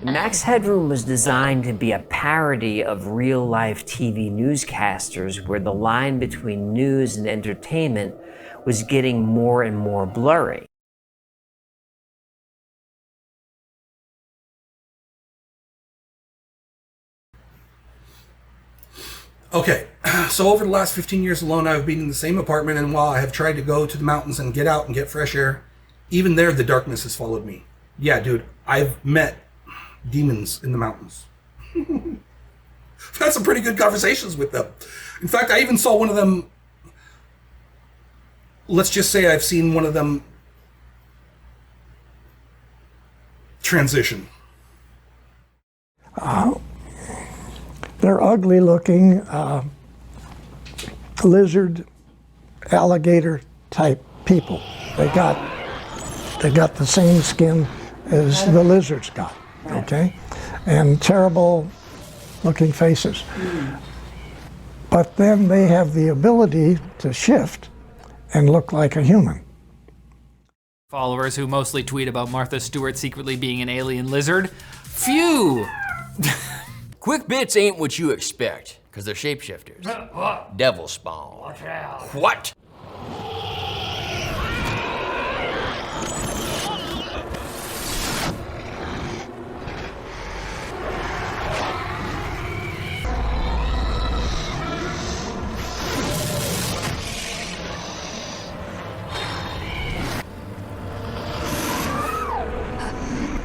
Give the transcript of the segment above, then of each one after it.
Max Headroom was designed to be a parody of real-life TV newscasters where the line between news and entertainment was getting more and more blurry. Okay, so over the last 15 years alone, I've been in the same apartment, and while I have tried to go to the mountains and get out and get fresh air, even there, the darkness has followed me. Yeah, dude, I've met demons in the mountains. I've had some pretty good conversations with them. In fact, I even saw one of them. Let's just say I've seen one of them transition. They're ugly looking, lizard, alligator type people. They got the same skin as the lizards got, okay? And terrible looking faces. But then they have the ability to shift and look like a human. Followers who mostly tweet about Martha Stewart secretly being an alien lizard. Phew! Quick bits ain't what you expect, because they're shapeshifters. Devil spawn. Watch out. What?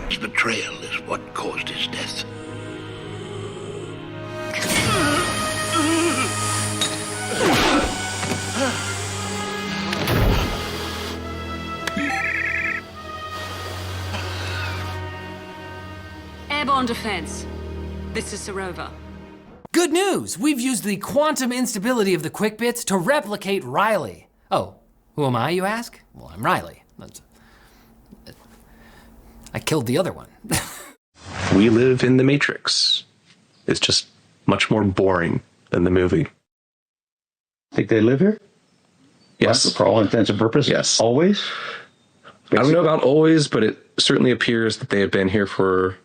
His betrayal is what caused his death. Airborne defense. This is Sarova. Good news! We've used the quantum instability of the quick bits to replicate Riley. Oh, who am I, you ask? Well, I'm Riley. I killed the other one. We live in the Matrix. It's just much more boring than the movie. Think they live here? Yes. For all intents and purposes? Yes. Always? I don't know about always, but it certainly appears that they have been here for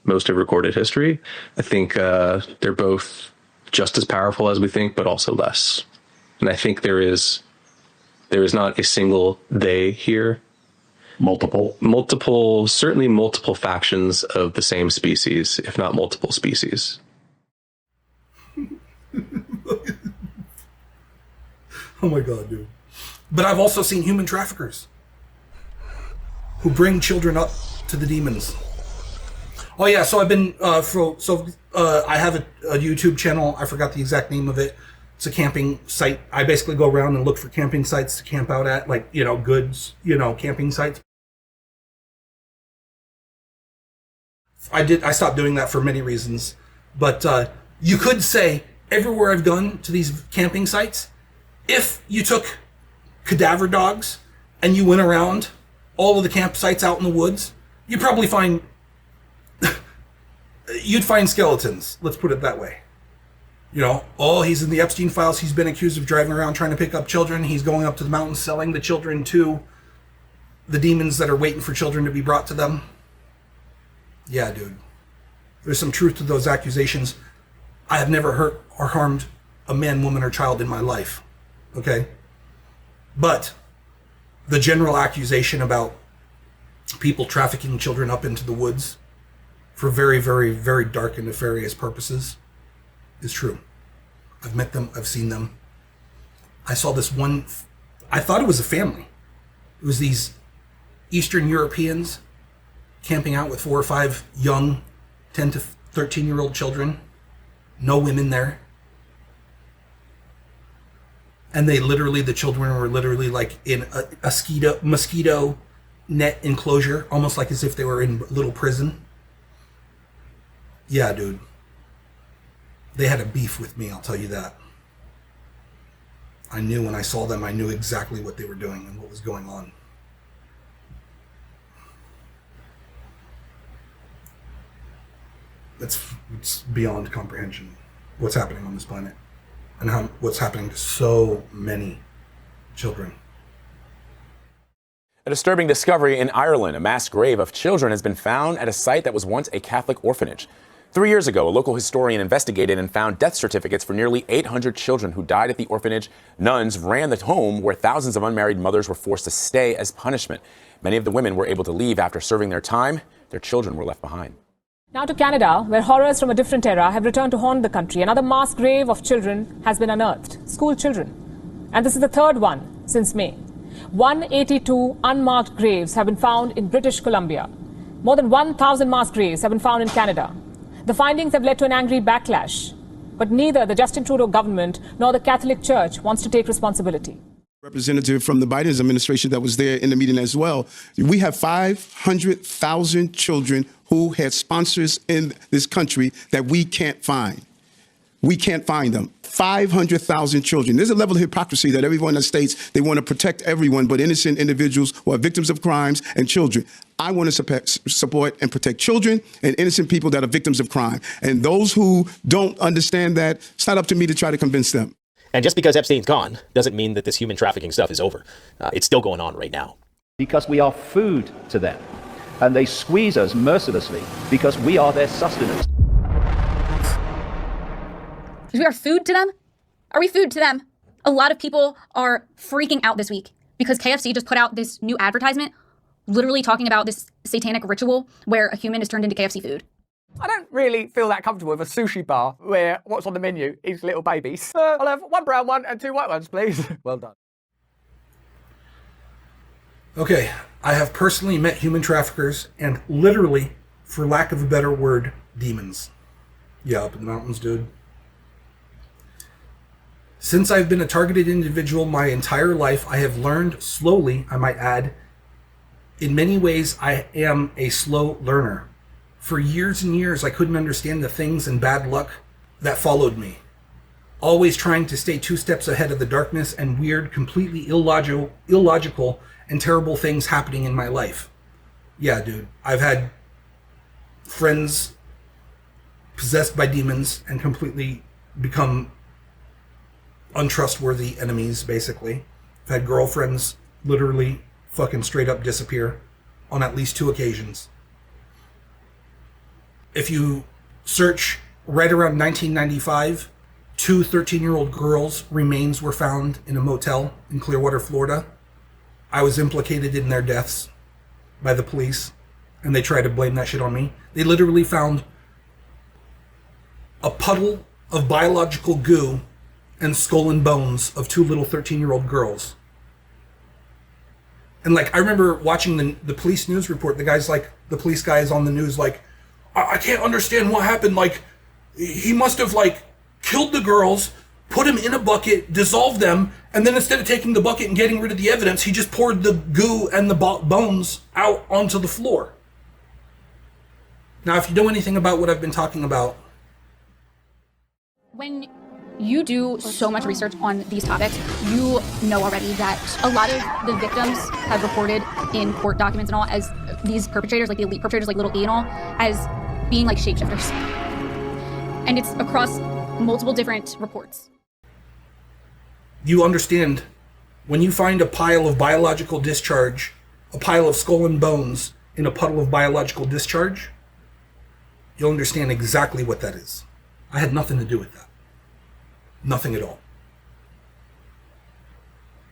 most of recorded history. I think they're both just as powerful as we think, but also less. And I think there is not a single they here. Certainly multiple factions of the same species, if not multiple species. Oh my God, dude. But I've also seen human traffickers who bring children up to the demons. Oh yeah, so I've been, I have a YouTube channel. I forgot the exact name of it. It's a camping site. I basically go around and look for camping sites to camp out at, like, goods, camping sites. I stopped doing that for many reasons. But you could say everywhere I've gone to these camping sites, if you took cadaver dogs and you went around all of the campsites out in the woods, you'd probably find skeletons. Let's put it that way. He's in the Epstein files. He's been accused of driving around trying to pick up children. He's going up to the mountains selling the children to the demons that are waiting for children to be brought to them. Yeah, dude. There's some truth to those accusations. I have never hurt or harmed a man, woman, or child in my life. Okay? But the general accusation about people trafficking children up into the woods for very, very, very dark and nefarious purposes is true. I've met them. I've seen them. I saw this one. I thought it was a family. It was these Eastern Europeans camping out with 4 or 5 young 10 to 13-year-old children. No women there. And the children were literally like in a mosquito net enclosure, almost like as if they were in a little prison. Yeah, dude. They had a beef with me, I'll tell you that. I knew when I saw them, I knew exactly what they were doing and what was going on. It's beyond comprehension what's happening on this planet and what's happening to so many children. A disturbing discovery in Ireland. A mass grave of children has been found at a site that was once a Catholic orphanage. 3 years ago, a local historian investigated and found death certificates for nearly 800 children who died at the orphanage. Nuns ran the home where thousands of unmarried mothers were forced to stay as punishment. Many of the women were able to leave after serving their time. Their children were left behind. Now to Canada, where horrors from a different era have returned to haunt the country. Another mass grave of children has been unearthed. School children. And this is the third one since May. 182 unmarked graves have been found in British Columbia. More than 1,000 mass graves have been found in Canada. The findings have led to an angry backlash. But neither the Justin Trudeau government nor the Catholic Church wants to take responsibility. Representative from the Biden administration that was there in the meeting as well. We have 500,000 children who had sponsors in this country that we can't find. We can't find them. 500,000 children. There's a level of hypocrisy that everyone that states they want to protect everyone, but innocent individuals who are victims of crimes and children. I want to support and protect children and innocent people that are victims of crime. And those who don't understand that, it's not up to me to try to convince them. And just because Epstein's gone doesn't mean that this human trafficking stuff is over. It's still going on right now. Because we are food to them. And they squeeze us mercilessly because we are their sustenance. We are food to them? Are we food to them? A lot of people are freaking out this week because KFC just put out this new advertisement literally talking about this satanic ritual where a human is turned into KFC food. I don't really feel that comfortable with a sushi bar where what's on the menu is little babies. I'll have 1 brown one and 2 white ones, please. Well done. Okay, I have personally met human traffickers and literally, for lack of a better word, demons. Yeah, up in the mountains, dude. Since I've been a targeted individual my entire life, I have learned slowly, I might add. In many ways, I am a slow learner. For years and years, I couldn't understand the things and bad luck that followed me. Always trying to stay 2 steps ahead of the darkness and weird, completely illogical and terrible things happening in my life. Yeah, dude. I've had friends possessed by demons and completely become untrustworthy enemies, basically. I've had girlfriends literally fucking straight up disappear on at least 2 occasions. If you search right around 1995, 2 13-year-old girls' remains were found in a motel in Clearwater, Florida. I was implicated in their deaths by the police, and they tried to blame that shit on me. They literally found a puddle of biological goo and skull and bones of 2 little 13-year-old girls. And like, I remember watching the police news report. The police guy is on the news like, I can't understand what happened. Like, he must have like killed the girls, put them in a bucket, dissolved them, and then instead of taking the bucket and getting rid of the evidence, he just poured the goo and the bones out onto the floor. Now, if you know anything about what I've been talking about, When you do so much research on these topics, you know already that a lot of the victims have reported in court documents and all as these perpetrators, like the elite perpetrators, like Little E and all, as being like shapeshifters. And it's across multiple different reports. You understand, when you find a pile of biological discharge, a pile of skull and bones in a puddle of biological discharge, you'll understand exactly what that is. I had nothing to do with that. Nothing at all.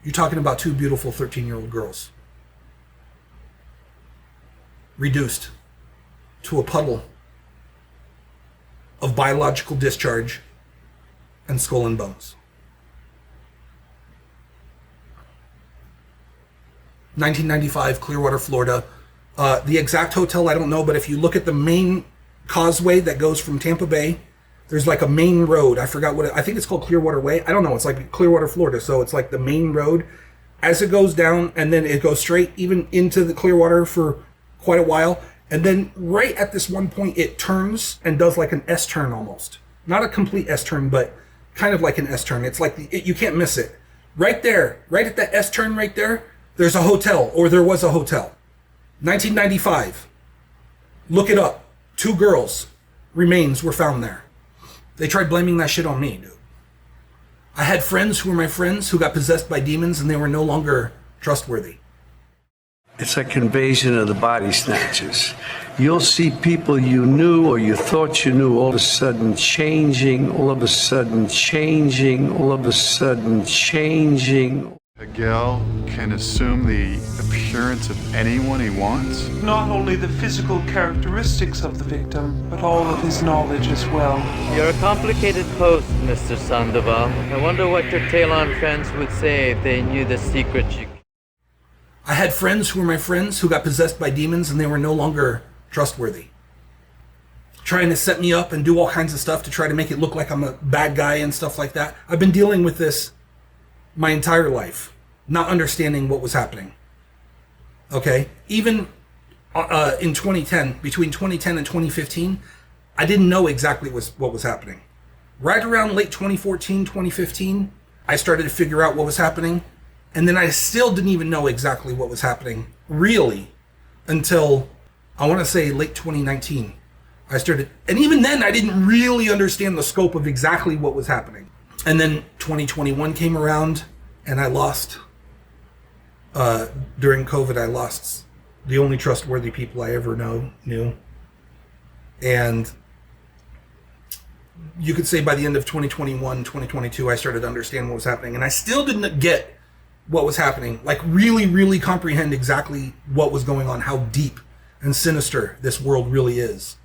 You're talking about 2 beautiful 13-year-old girls reduced to a puddle of biological discharge and skull and bones. 1995, Clearwater, Florida. The exact hotel, I don't know, but if you look at the main causeway that goes from Tampa Bay, there's like a main road. I forgot I think it's called Clearwater Way. I don't know. It's like Clearwater, Florida. So it's like the main road as it goes down, and then it goes straight even into the Clearwater for quite a while. And then right at this one point, it turns and does like an S-turn almost. Not a complete S-turn, but kind of like an S-turn. It's like, you can't miss it. Right there, right at that S-turn right there, there's a hotel, or there was a hotel. 1995. Look it up. 2 girls' remains were found there. They tried blaming that shit on me, dude. I had friends who were my friends who got possessed by demons and they were no longer trustworthy. It's like invasion of the body snatchers. You'll see people you knew or you thought you knew all of a sudden changing, all of a sudden changing, all of a sudden changing. Hegel can assume the appearance of anyone he wants. Not only the physical characteristics of the victim, but all of his knowledge as well. You're a complicated post, Mr. Sandoval. I wonder what your Talon friends would say if they knew the secret you... I had friends who were my friends who got possessed by demons and they were no longer trustworthy. Trying to set me up and do all kinds of stuff to try to make it look like I'm a bad guy and stuff like that. I've been dealing with this my entire life, not understanding what was happening. Okay? Even in 2010, between 2010 and 2015, I didn't know exactly what was happening. Right around late 2014, 2015, I started to figure out what was happening. And then I still didn't even know exactly what was happening, really, until, I want to say, late 2019. I started, and even then I didn't really understand the scope of exactly what was happening. And then 2021 came around, and I lost, during COVID, I lost the only trustworthy people I ever knew. And you could say by the end of 2021, 2022, I started to understand what was happening. And I still didn't get what was happening, like really, really comprehend exactly what was going on, how deep and sinister this world really is.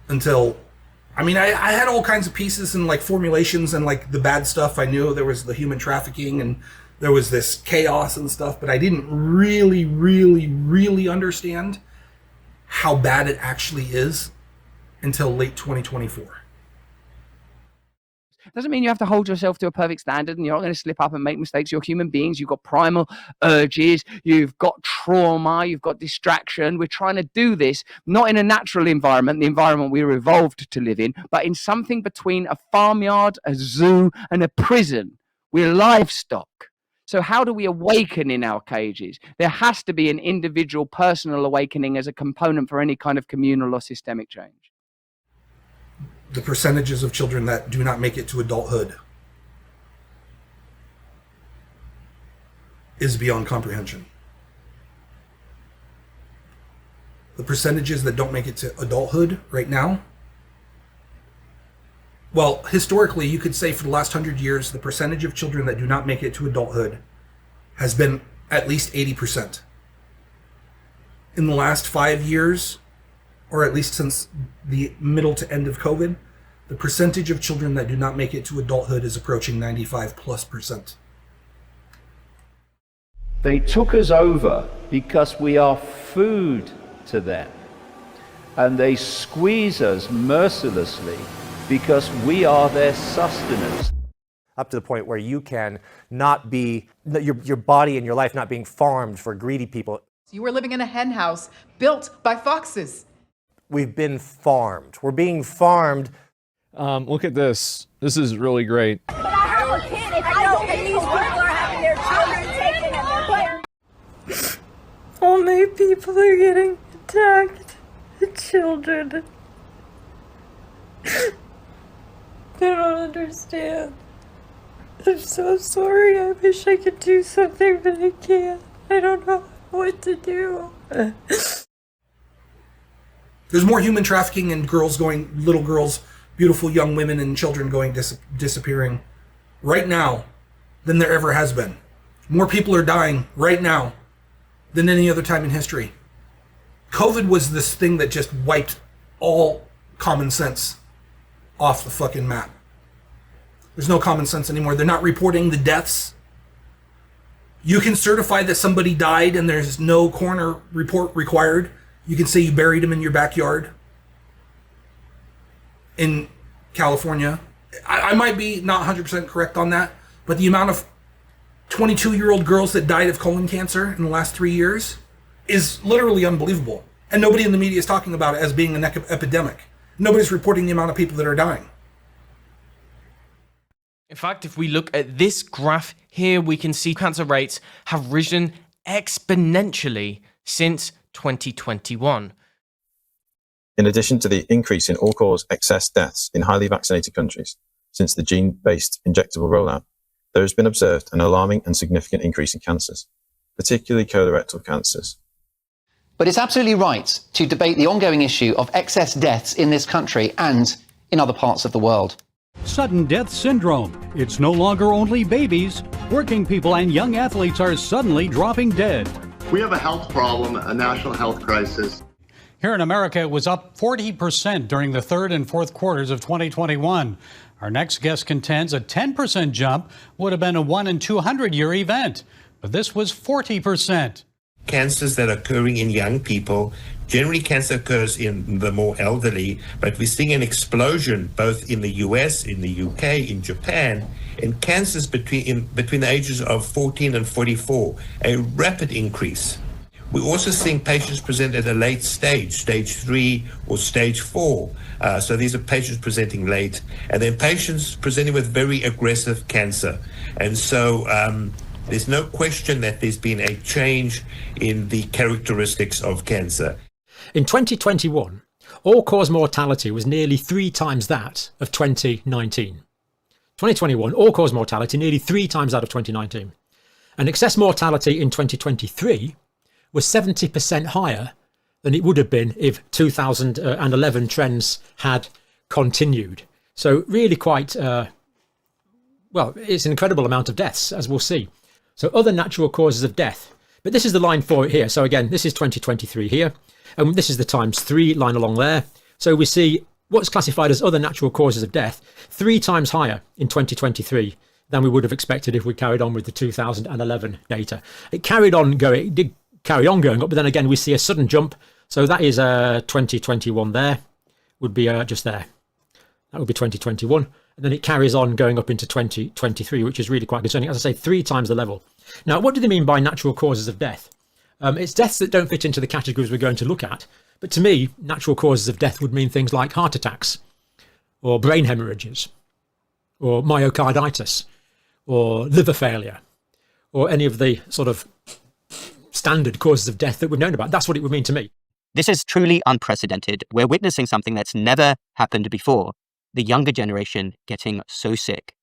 Until, I mean, I had all kinds of pieces and like formulations and like the bad stuff. I knew there was the human trafficking and there was this chaos and stuff, but I didn't really, really, really understand how bad it actually is until late 2024. Doesn't mean you have to hold yourself to a perfect standard and you're not going to slip up and make mistakes. You're human beings. You've got primal urges. You've got trauma. You've got distraction. We're trying to do this not in a natural environment, the environment we were evolved to live in, but in something between a farmyard, a zoo, and a prison. We're livestock. So how do we awaken in our cages? There has to be an individual personal awakening as a component for any kind of communal or systemic change. The percentages of children that do not make it to adulthood is beyond comprehension. The percentages that don't make it to adulthood right now, well, historically, you could say for the last 100 years, the percentage of children that do not make it to adulthood has been at least 80%. In the last 5 years, or at least since the middle to end of COVID, the percentage of children that do not make it to adulthood is approaching 95+%. They took us over because we are food to them. And they squeeze us mercilessly because we are their sustenance. Up to the point where you can not be, your body and your life not being farmed for greedy people. You were living in a hen house built by foxes. We've been farmed. We're being farmed. Look at this. This is really great. But I have a kid. If I don't, and these people are having their children taken and they're playing. Only people are getting attacked. The children. I don't understand. I'm so sorry. I wish I could do something, but I can't. I don't know what to do. There's more human trafficking and little girls, beautiful young women and children going disappearing right now than there ever has been. More people are dying right now than any other time in history. COVID was this thing that just wiped all common sense off the fucking map. There's no common sense anymore. They're not reporting the deaths. You can certify that somebody died and there's no coroner report required. You can say you buried him in your backyard in California. I might be not 100% correct on that, but the amount of 22-year-old girls that died of colon cancer in the last 3 years is literally unbelievable. And nobody in the media is talking about it as being an epidemic. Nobody's reporting the amount of people that are dying. In fact, if we look at this graph here, we can see cancer rates have risen exponentially since 2021. In addition to the increase in all-cause excess deaths in highly vaccinated countries since the gene-based injectable rollout, there has been observed an alarming and significant increase in cancers. particularly colorectal cancers. But it's absolutely right to debate the ongoing issue of excess deaths in this country and in other parts of the world. Sudden death syndrome. It's no longer only babies. Working people and young athletes are suddenly dropping dead. We have a health problem, a national health crisis. Here in America, it was up 40% during the third and fourth quarters of 2021. Our next guest contends a 10% jump would have been a 1 in 200 year event, but this was 40%. Cancers that are occurring in young people, generally cancer occurs in the more elderly, but we're seeing an explosion both in the US, in the UK, in Japan, in cancers between the ages of 14 and 44, a rapid increase. We're also seeing patients present at a late stage, stage 3 or stage 4. So these are patients presenting late, and then patients presenting with very aggressive cancer. And so there's no question that there's been a change in the characteristics of cancer. In 2021, all-cause mortality was nearly 3 times that of 2019. 2021, all-cause mortality nearly 3 times that of 2019. And excess mortality in 2023 was 70% higher than it would have been if 2011 trends had continued. So really quite, well, it's an incredible amount of deaths, as we'll see. So other natural causes of death. But this is the line for it here. So again, this is 2023 here. And this is the ×3 line along there. So we see what's classified as other natural causes of death 3 times higher in 2023 than we would have expected if we carried on with the 2011 data. It carried on going, it did carry on going up, but then again we see a sudden jump. So that is 2021 there, would be just there. That would be 2021. And then it carries on going up into 2023, which is really quite concerning. As I say, 3 times the level. Now, what do they mean by natural causes of death? It's deaths that don't fit into the categories we're going to look at. But to me, natural causes of death would mean things like heart attacks, or brain hemorrhages, or myocarditis, or liver failure, or any of the sort of standard causes of death that we've known about. That's what it would mean to me. This is truly unprecedented. We're witnessing something that's never happened before. The younger generation getting so sick.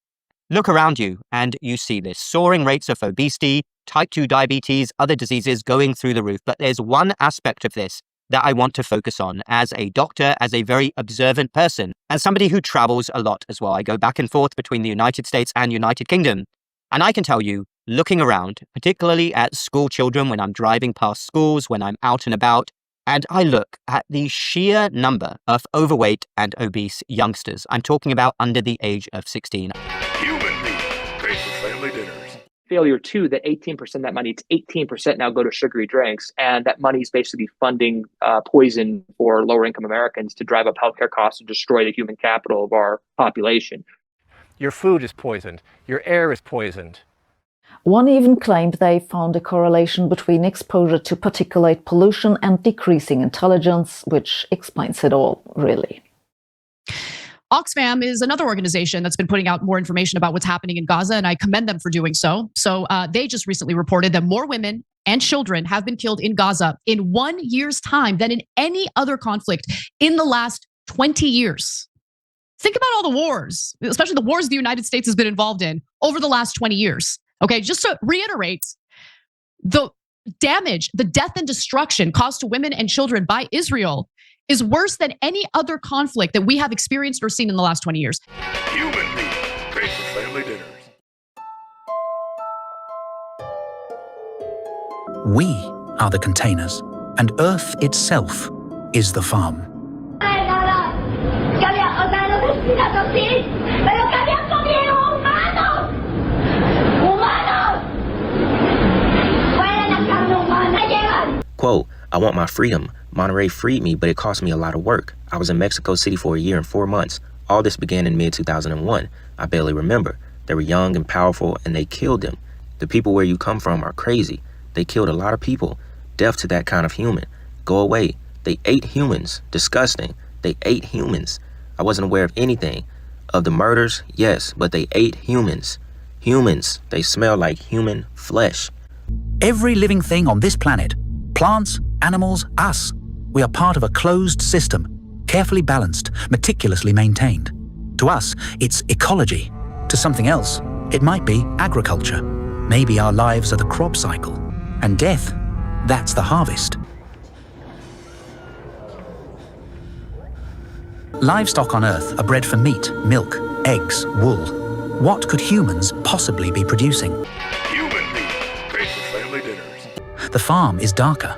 Look around you and you see this. Soaring rates of obesity, type 2 diabetes, other diseases going through the roof. But there's one aspect of this that I want to focus on as a doctor, as a very observant person, as somebody who travels a lot as well. I go back and forth between the United States and United Kingdom. And I can tell you, looking around, particularly at school children, when I'm driving past schools, when I'm out and about, and I look at the sheer number of overweight and obese youngsters. I'm talking about under the age of 16. Human meat, great for family dinners. Failure too, that 18% of that money, it's 18% now go to sugary drinks, and that money is basically funding poison for lower income Americans to drive up healthcare costs and destroy the human capital of our population. Your food is poisoned. Your air is poisoned. One even claimed they found a correlation between exposure to particulate pollution and decreasing intelligence, which explains it all, really. Oxfam is another organization that's been putting out more information about what's happening in Gaza, and I commend them for doing so. So they just recently reported that more women and children have been killed in Gaza in 1 year's time than in any other conflict in the last 20 years. Think about all the wars, especially the wars the United States has been involved in over the last 20 years. Okay, just to reiterate, the damage, the death and destruction caused to women and children by Israel is worse than any other conflict that we have experienced or seen in the last 20 years. Human meat, great for family dinners. We are the containers, and Earth itself is the farm. Quote, I want my freedom. Monterey freed me, but it cost me a lot of work. I was in Mexico City for a year and 4 months. All this began in mid-2001. I barely remember. They were young and powerful, and they killed them. The people where you come from are crazy. They killed a lot of people. Death to that kind of human. Go away. They ate humans. Disgusting. They ate humans. I wasn't aware of anything. Of the murders, yes, but they ate humans. Humans. They smell like human flesh. Every living thing on this planet, plants, animals, us, we are part of a closed system, carefully balanced, meticulously maintained. To us, it's ecology. To something else, it might be agriculture. Maybe our lives are the crop cycle. And death, that's the harvest. Livestock on Earth are bred for meat, milk, eggs, wool. What could humans possibly be producing? Human meat. Great for family dinners. The farm is darker.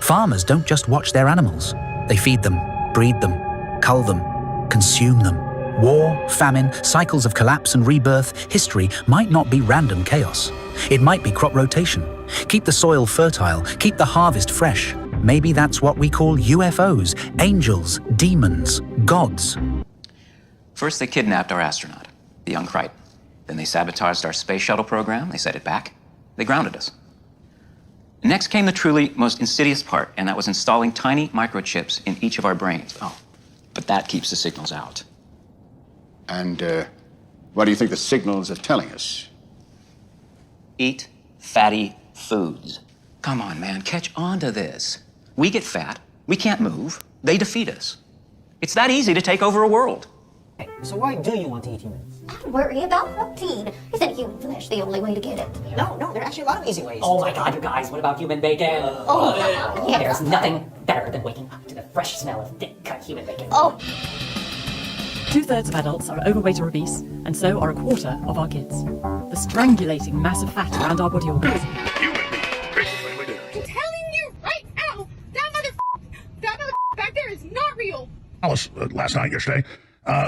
Farmers don't just watch their animals. They feed them, breed them, cull them, consume them. War, famine, cycles of collapse and rebirth, history might not be random chaos. It might be crop rotation. Keep the soil fertile, keep the harvest fresh. Maybe that's what we call UFOs, angels, demons, gods. First, they kidnapped our astronaut, the young Crichton. Then they sabotaged our space shuttle program. They set it back. They grounded us. Next came the truly most insidious part, and that was installing tiny microchips in each of our brains. Oh, but that keeps the signals out. And what do you think the signals are telling us? Eat fatty foods. Come on, man, catch on to this. We get fat, we can't move, they defeat us. It's that easy to take over a world. So why do you want to eat humans? Don't worry about protein. Isn't human flesh the only way to get it? No, there are actually a lot of easy ways. Oh my god, you guys, what about human bacon? Oh, yeah. There's nothing better than waking up to the fresh smell of thick-cut human bacon. Oh. 2/3 of adults are overweight or obese, and so are 1/4 of our kids. The strangulating mass of fat around our body organs. I'm telling you right now, that mother back there is not real. Alice last night, yesterday,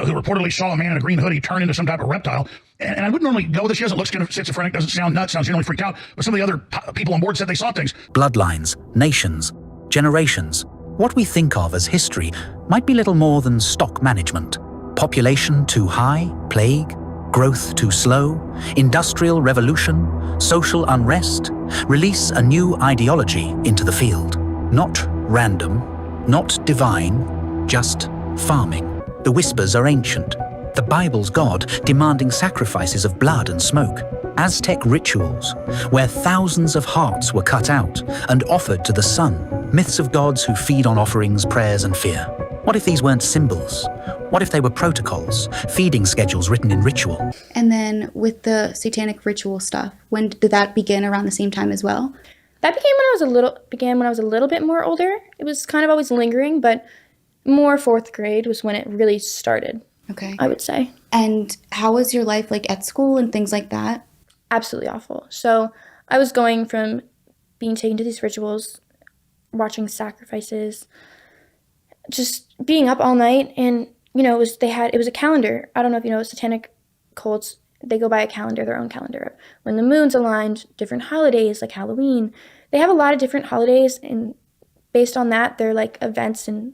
who reportedly saw a man in a green hoodie turn into some type of reptile. And I wouldn't normally go with this. She doesn't look kind of schizophrenic, doesn't sound nuts, sounds generally freaked out. But some of the other people on board said they saw things. Bloodlines, nations, generations. What we think of as history might be little more than stock management. Population too high, plague, growth too slow, industrial revolution, social unrest. Release a new ideology into the field. Not random, not divine, just farming. The whispers are ancient. The Bible's God demanding sacrifices of blood and smoke. Aztec rituals, where thousands of hearts were cut out and offered to the sun. Myths of gods who feed on offerings, prayers, and fear. What if these weren't symbols? What if they were protocols, feeding schedules written in ritual? And then with the satanic ritual stuff, when did that begin? Around the same time as well? That began when I was a little bit more older. It was kind of always lingering, but more 4th grade was when it really started. Okay. I would say. And how was your life like at school and things like that? Absolutely awful. So I was going from being taken to these rituals, watching sacrifices, just being up all night, and you know, it was a calendar. I don't know if you know, satanic cults, they go by a calendar, their own calendar. When the moon's aligned, different holidays like Halloween, they have a lot of different holidays, and based on that, they're like events and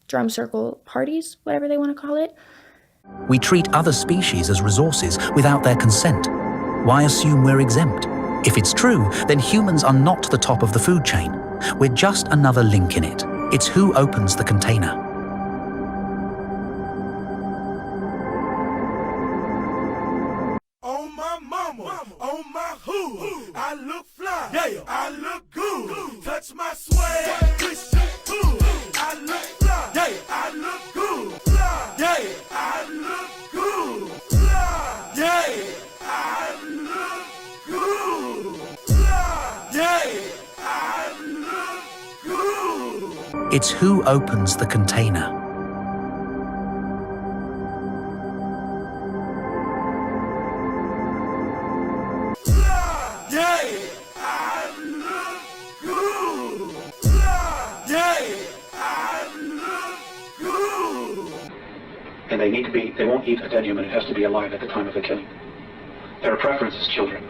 drum circle parties, whatever they want to call it. We treat other species as resources without their consent. Why assume we're exempt? If it's true, then humans are not the top of the food chain. We're just another link in it. It's who opens the container. On my mama, on my hood, I look fly, yeah, I look good. Touch my swag, push your hood. I look fly, yeah, I look good. Fly, yeah, I look good. Fly, yeah, I look good. Fly, yeah, I look good. It's who opens the container. And they won't eat a dead human. It has to be alive at the time of the killing. Their preference is children.